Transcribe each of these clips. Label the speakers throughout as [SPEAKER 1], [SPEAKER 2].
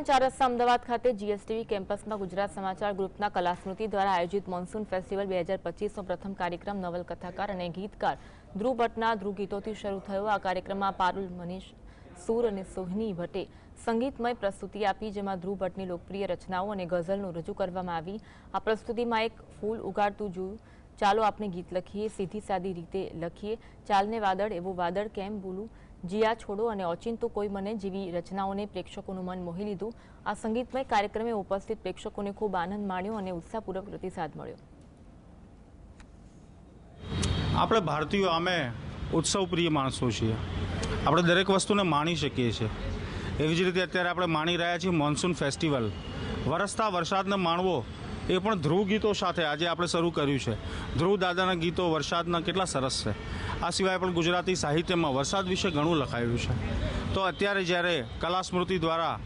[SPEAKER 1] ચાર રસ્તા અમદાવાદ ખાતે જીએસટીવી કેમ્પસમાં ગુજરાત સમાચાર ગ્રુપના કલાસ્મૃતિ દ્વારા આયોજિત મોન્સૂન ફેસ્ટિવલ 2025નો પ્રથમ કાર્યક્રમ નવલકથાકાર અને ગીતકાર ધ્રુવ ભટ્ટના ધ્રુવ ગીતોથી શરૂ થયો। આ કાર્યક્રમમાં પારુલ, મનીષ, સૂર અને સોહિની ભટ્ટે સંગીતમય પ્રસ્તુતિ આપી, જેમાં ધ્રુવ ભટ્ટની લોકપ્રિય રચનાઓ અને ગઝલનું રજૂ કરવામાં આવી। આ પ્રસ્તુતિમાં એક ફૂલ ઉગાડતું જોયું, ચાલો આપણે ગીત લખીએ, સીધી સાદી રીતે લખીએ, ચાલને વાદળ એવો વાદળ કેમ બોલું, જીયા છોડો અને ઓચિંતું કોઈ મને જેવી રચનાઓને પ્રેક્ષકોનું મન મોહી લીધું। આ સંગીતમય કાર્યક્રમે ઉપસ્થિત પ્રેક્ષકોને ખૂબ આનંદ માણ્યો અને ઉત્સાહપૂર્વક પ્રતિસાદ મળ્યો।
[SPEAKER 2] આપણે ભારતીયો આમે ઉત્સવપ્રિય માણસો છીએ, આપણે દરેક વસ્તુને માણી શકીએ છીએ। એવી જ રીતે અત્યારે આપણે માણી રહ્યા છીએ મોન્સૂન ફેસ્ટિવલ। વરસતા વરસાદને માણવો એ પણ ધ્રુવ ગીતો સાથે આજે આપણે શરૂ કર્યું છે। ધ્રુવ દાદાના ગીતો વરસાદના કેટલા સરસ છે। આ સિવાય પણ ગુજરાતી સાહિત્યમાં વરસાદ વિશે ઘણું લખાયું છે। તો અત્યારે જ્યારે કલાસ્મૃતિ દ્વારા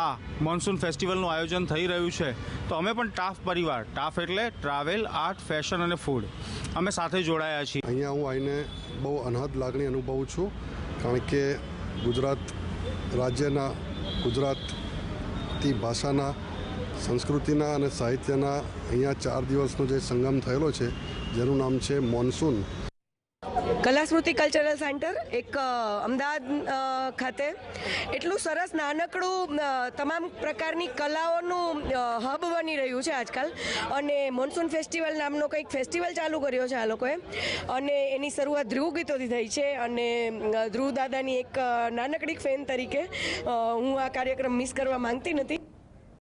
[SPEAKER 2] આ મોન્સૂન ફેસ્ટિવલનું આયોજન થઈ રહ્યું છે, તો અમે પણ ટાફ પરિવાર, ટાફ એટલે ટ્રાવેલ, આર્ટ, ફેશન અને ફૂડ, અમે સાથે જોડાયા છીએ।
[SPEAKER 3] અહીંયા હું આવીને બહુ અનહદ લાગણી અનુભવું છું, કારણ કે ગુજરાત રાજ્યના, ગુજરાતી ભાષાના, સંસ્કૃતિના અને સાહિત્યના અહીંયા 4 દિવસનો જે સંગમ થયેલો છે, જેનું નામ છે મોન્સૂન।
[SPEAKER 4] કલાસ્મૃતિ કલ્ચરલ સેન્ટર એક અમદાવાદ ખાતે એટલું સરસ નાનકડું તમામ પ્રકારની કલાઓનું હબ બની રહ્યું છે આજકાલ, અને મોન્સૂન ફેસ્ટિવલ નામનો કંઈક ફેસ્ટિવલ ચાલુ કર્યો છે આ લોકોએ, અને એની શરૂઆત ધ્રુવ ગીતોથી થઈ છે। અને ધ્રુવ દાદાની એક નાનકડી ફેન તરીકે હું આ કાર્યક્રમ મિસ કરવા માંગતી નથી।